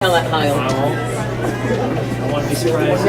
Tell that Kyle. I want to be surprised.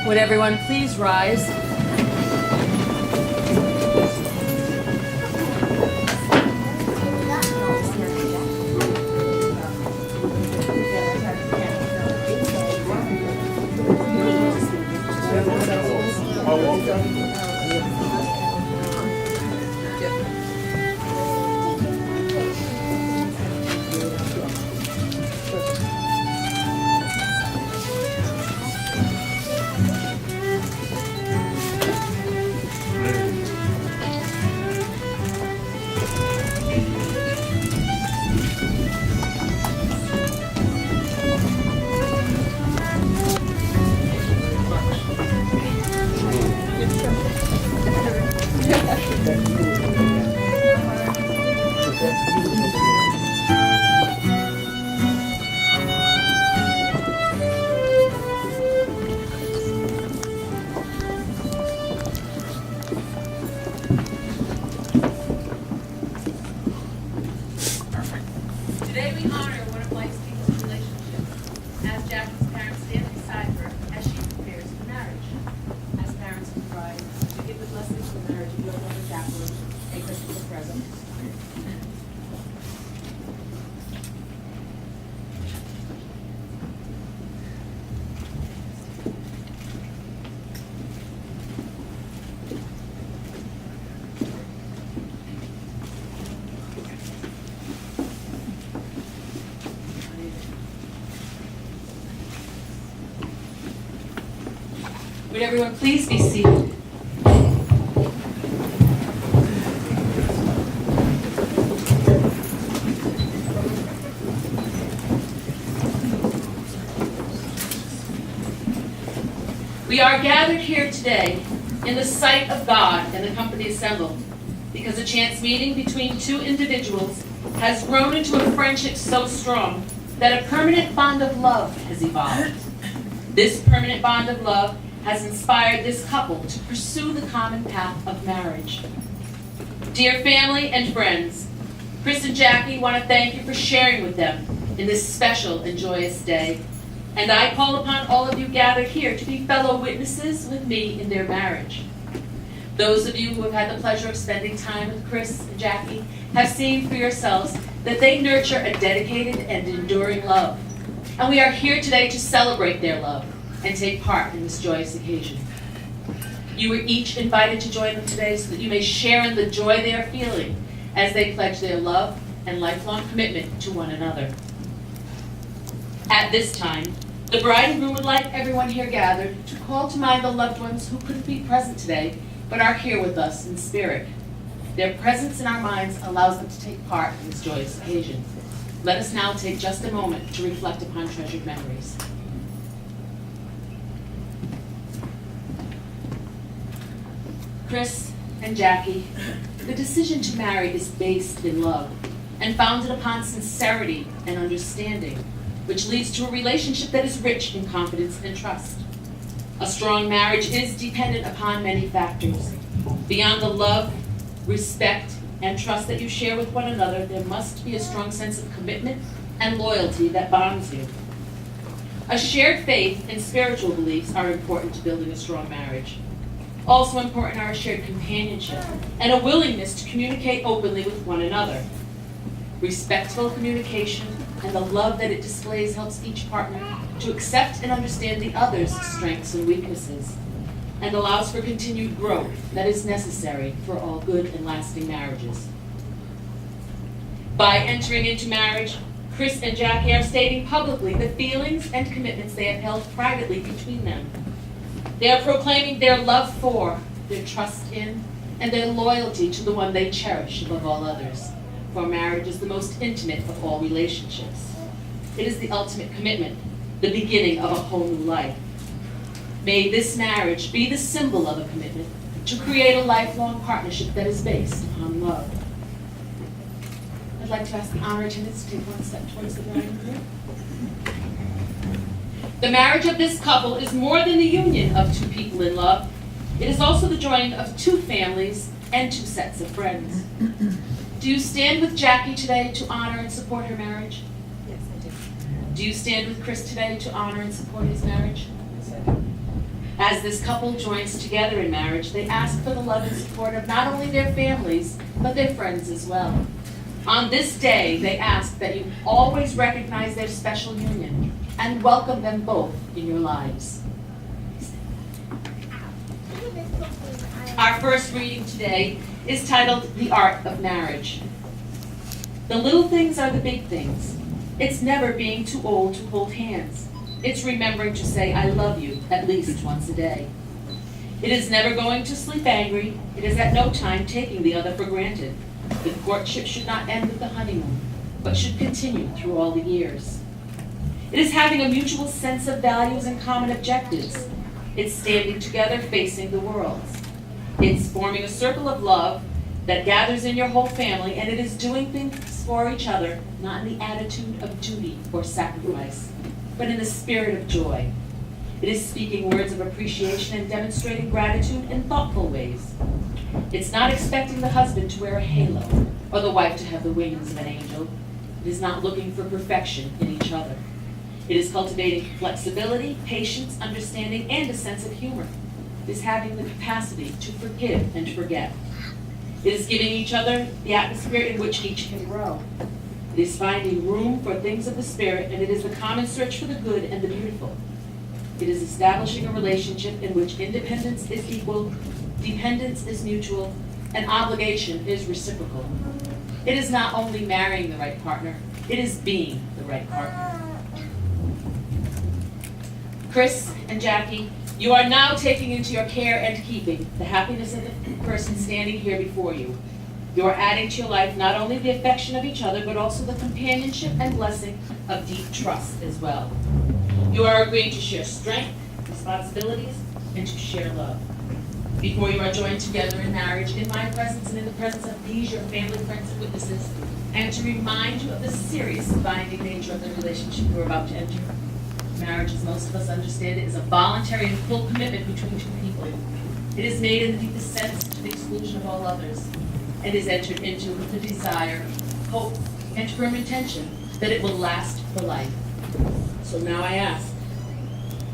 Would everyone please rise? Jackie's parents stand beside her as she prepares for marriage. As parents of the bride, we give the blessings of the marriage of your daughter Jacqueline, a Christmas present. Would everyone please be seated? We are gathered here today in the sight of God and the company assembled because a chance meeting between two individuals has grown into a friendship so strong that a permanent bond of love has evolved. This permanent bond of love has inspired this couple to pursue the common path of marriage. Dear family and friends, Chris and Jackie want to thank you for sharing with them in this special and joyous day. And I call upon all of you gathered here to be fellow witnesses with me in their marriage. Those of you who have had the pleasure of spending time with Chris and Jackie have seen for yourselves that they nurture a dedicated and enduring love. And we are here today to celebrate their love and take part in this joyous occasion. You are each invited to join them today so that you may share in the joy they are feeling as they pledge their love and lifelong commitment to one another. At this time, the bride and groom would like everyone here gathered to call to mind the loved ones who couldn't be present today but are here with us in spirit. Their presence in our minds allows them to take part in this joyous occasion. Let us now take just a moment to reflect upon treasured memories. Chris and Jackie, the decision to marry is based in love and founded upon sincerity and understanding, which leads to a relationship that is rich in confidence and trust. A strong marriage is dependent upon many factors. Beyond the love, respect, and trust that you share with one another, there must be a strong sense of commitment and loyalty that bonds you. A shared faith and spiritual beliefs are important to building a strong marriage. Also important are a shared companionship and a willingness to communicate openly with one another. Respectful communication and the love that it displays helps each partner to accept and understand the other's strengths and weaknesses, and allows for continued growth that is necessary for all good and lasting marriages. By entering into marriage, Chris and Jackie are stating publicly the feelings and commitments they have held privately between them. They are proclaiming their love for, their trust in, and their loyalty to the one they cherish above all others. For marriage is the most intimate of all relationships. It is the ultimate commitment, the beginning of a whole new life. May this marriage be the symbol of a commitment to create a lifelong partnership that is based upon love. I'd like to ask the honor attendants to take one step towards the bride and groom. The marriage of this couple is more than the union of two people in love. It is also the joining of two families and two sets of friends. Do you stand with Jackie today to honor and support her marriage? Yes, I do. Do you stand with Chris today to honor and support his marriage? Yes, I do. As this couple joins together in marriage, they ask for the love and support of not only their families, but their friends as well. On this day, they ask that you always recognize their special union and welcome them both in your lives. Our first reading today is titled The Art of Marriage. The little things are the big things. It's never being too old to hold hands. It's remembering to say I love you at least once a day. It is never going to sleep angry. It is at no time taking the other for granted. The courtship should not end with the honeymoon, but should continue through all the years. It is having a mutual sense of values and common objectives. It's standing together facing the world. It's forming a circle of love that gathers in your whole family, and it is doing things for each other, not in the attitude of duty or sacrifice, but in the spirit of joy. It is speaking words of appreciation and demonstrating gratitude in thoughtful ways. It's not expecting the husband to wear a halo or the wife to have the wings of an angel. It is not looking for perfection in each other. It is cultivating flexibility, patience, understanding, and a sense of humor. It is having the capacity to forgive and forget. It is giving each other the atmosphere in which each can grow. It is finding room for things of the spirit, and it is the common search for the good and the beautiful. It is establishing a relationship in which independence is equal, dependence is mutual, and obligation is reciprocal. It is not only marrying the right partner, it is being the right partner. Chris and Jackie, you are now taking into your care and keeping the happiness of the person standing here before you. You are adding to your life not only the affection of each other, but also the companionship and blessing of deep trust as well. You are agreeing to share strength, responsibilities, and to share love. Before you are joined together in marriage, in my presence and in the presence of these, your family, friends, and witnesses, and to remind you of the serious binding nature of the relationship you are about to enter. Marriage, as most of us understand it, is a voluntary and full commitment between two people. It is made in the deepest sense to the exclusion of all others, and is entered into with the desire, hope, and firm intention that it will last for life. So now I ask,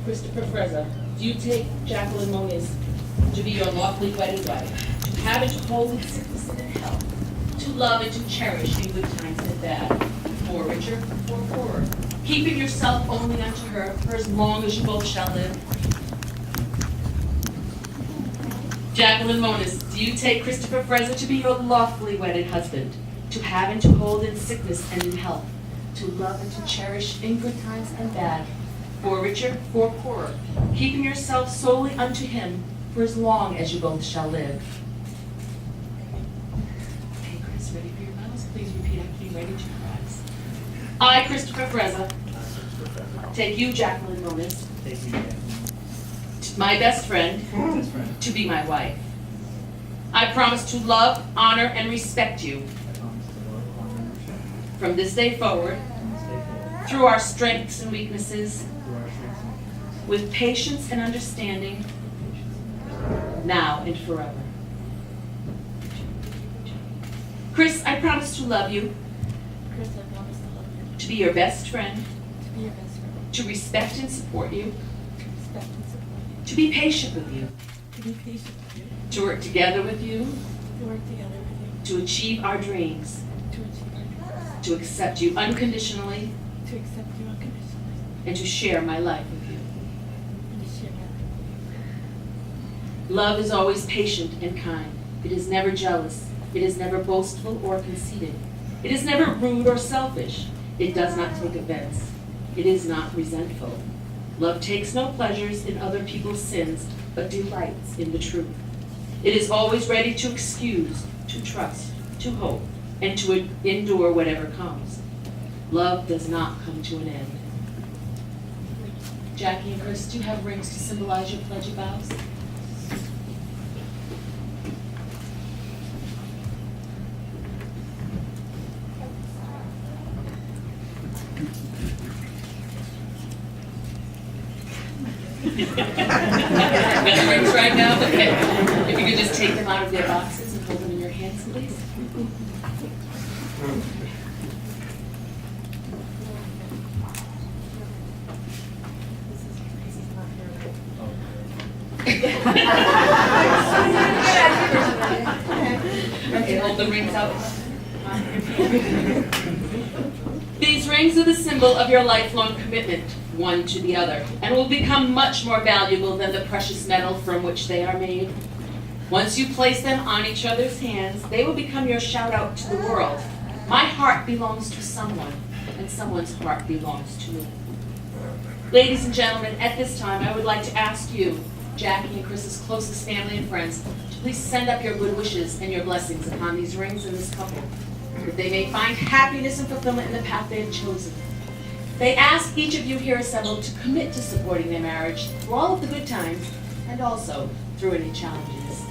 Christopher Frezza, do you take Jacqueline Moniz to be your lawfully wedded wife, to have and to hold in sickness and in health, to love and to cherish in good times and bad, more richer or poorer, keeping yourself only unto her for as long as you both shall live? Jacqueline Moniz, do you take Christopher Frezza to be your lawfully wedded husband, to have and to hold in sickness and in health, to love and to cherish in good times and bad, for richer, for poorer, keeping yourself solely unto him for as long as you both shall live? Okay, Chris, ready for your vows? Please repeat after me, ready to rise. I, Christopher Frezza, take you, Jacqueline Moniz, Thank you, Jack. my best friend, Best friend. to be my wife. I promise to love, honor, and respect you I promise to love, honor, and respect you from this day forward, from this day forward, through our strengths and weaknesses, through our strengths and weaknesses, with patience and understanding, now and forever. Chris, I promise to love you, Chris, I promise to love you, to be your best friend, to be your best friend, to respect and support you, to respect and support to be patient with you, you, to be patient with you, to work together with you, to work together with to achieve our dreams, you, to achieve our dreams, to accept you unconditionally, to accept you unconditionally, and to share my life with you. and to share my life. Love is always patient and kind. It is never jealous. It is never boastful or conceited. It is never rude or selfish. It does not take offense. It is not resentful. Love takes no pleasures in other people's sins, but delights in the truth. It is always ready to excuse, to trust, to hope, and to endure whatever comes. Love does not come to an end. Jackie and Chris, do you have rings to symbolize your pledge of vows? Got the rings right now? Okay. If you could just take them out of their boxes and hold them in your hands, please. Okay, hold the rings out. These rings are the symbol of your lifelong commitment, one to the other, and will become much more valuable than the precious metal from which they are made. Once you place them on each other's hands, they will become your shout out to the world. My heart belongs to someone, and someone's heart belongs to me. Ladies and gentlemen, at this time, I would like to ask you, Jackie and Chris's closest family and friends, to please send up your good wishes and your blessings upon these rings and this couple, that they may find happiness and fulfillment in the path they have chosen. They ask each of you here assembled to commit to supporting their marriage through all of the good times and also through any challenges.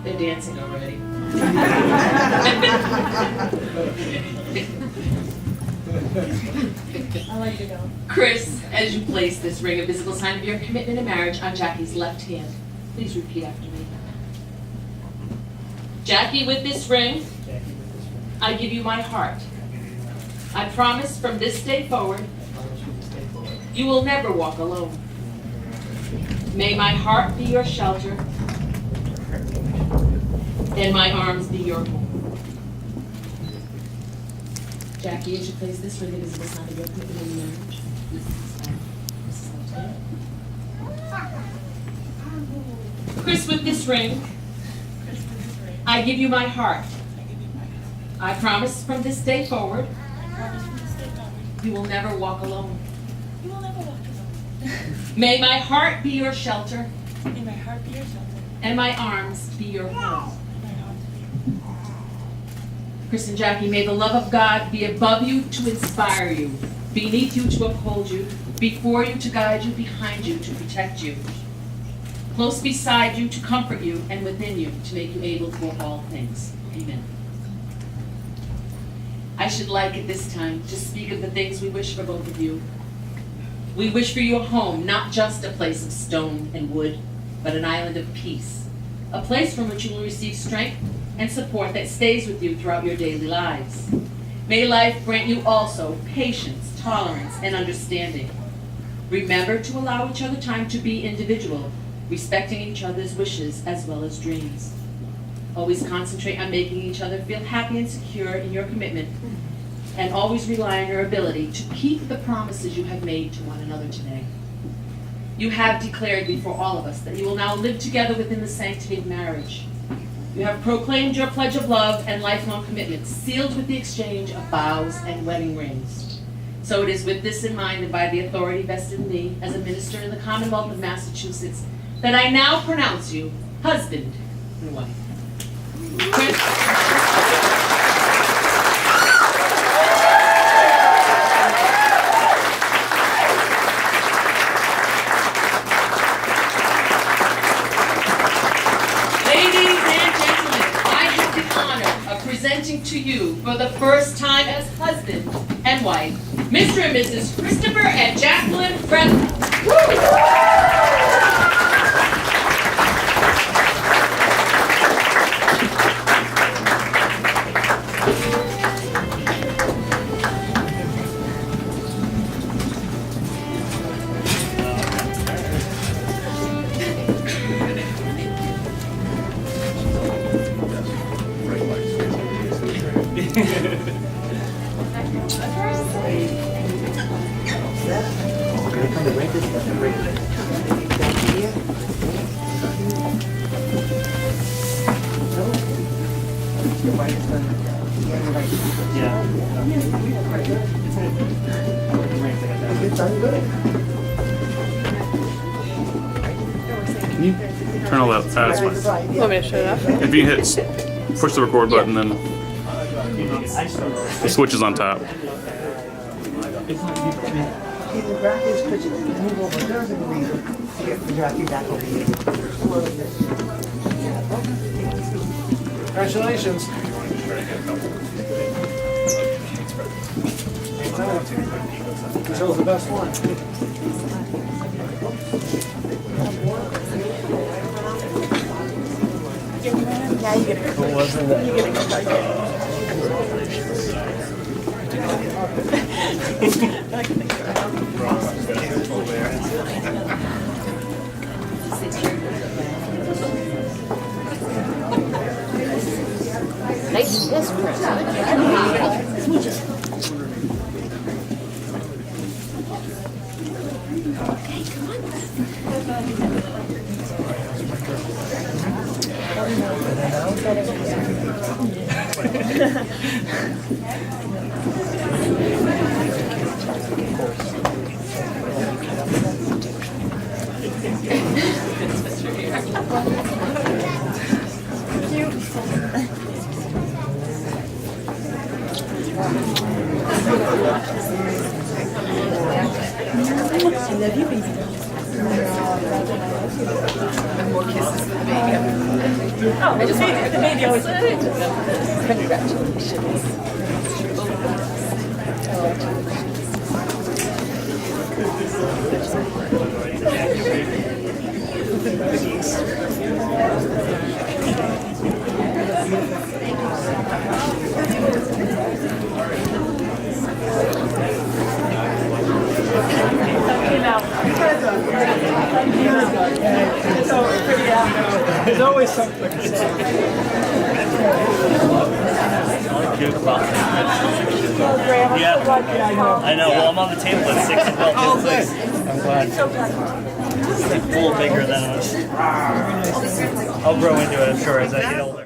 They're dancing already. I like to go. Chris, as you place this ring, a visible sign of your commitment to marriage, on Jackie's left hand, please repeat after me. Jackie, with this ring, I give you my heart. I promise from this day forward, you will never walk alone. May my heart be your shelter, and my arms be your home. Jackie, as you place this ring, a visible sign of your commitment to marriage, Chris, with this ring, I give you my heart. I promise from this day forward, you will never walk alone. You will never walk alone. May my heart be your shelter, May my heart be your shelter, and my arms be your home. and my arms be your home. Chris and Jackie, may the love of God be above you to inspire you, beneath you to uphold you, before you to guide you, behind you to protect you, close beside you to comfort you, and within you to make you able for all things. Amen. I should like at this time to speak of the things we wish for both of you. We wish for you a home, not just a place of stone and wood, but an island of peace, a place from which you will receive strength and support that stays with you throughout your daily lives. May life grant you also patience, tolerance, and understanding. Remember to allow each other time to be individual, respecting each other's wishes as well as dreams. Always concentrate on making each other feel happy and secure in your commitment, and always rely on your ability to keep the promises you have made to one another today. You have declared before all of us that you will now live together within the sanctity of marriage. You have proclaimed your pledge of love and lifelong commitment, sealed with the exchange of vows and wedding rings. So it is with this in mind and by the authority vested in me as a minister in the Commonwealth of Massachusetts that I now pronounce you husband and wife. Ladies and gentlemen, I have the honor of presenting to you for the first time as husband and wife, Mr. and Mrs. Christopher and Jacqueline Frederick. Can you turn all that? That's fine. Want me to shut it off? If you hit, push the record button, then the switch is on top. Congratulations. You chose the best one. Yeah, you get a good one. You get a good one. Nice kiss, I love you, baby. More kisses for the baby. Oh, I just want the baby always. Congratulations. There's always something. Yeah, I know. Well, I'm on the table at 6 and 12. Oh, good. I'm glad. It's a little bigger than us. I'll grow into it, I'm sure, as I get older.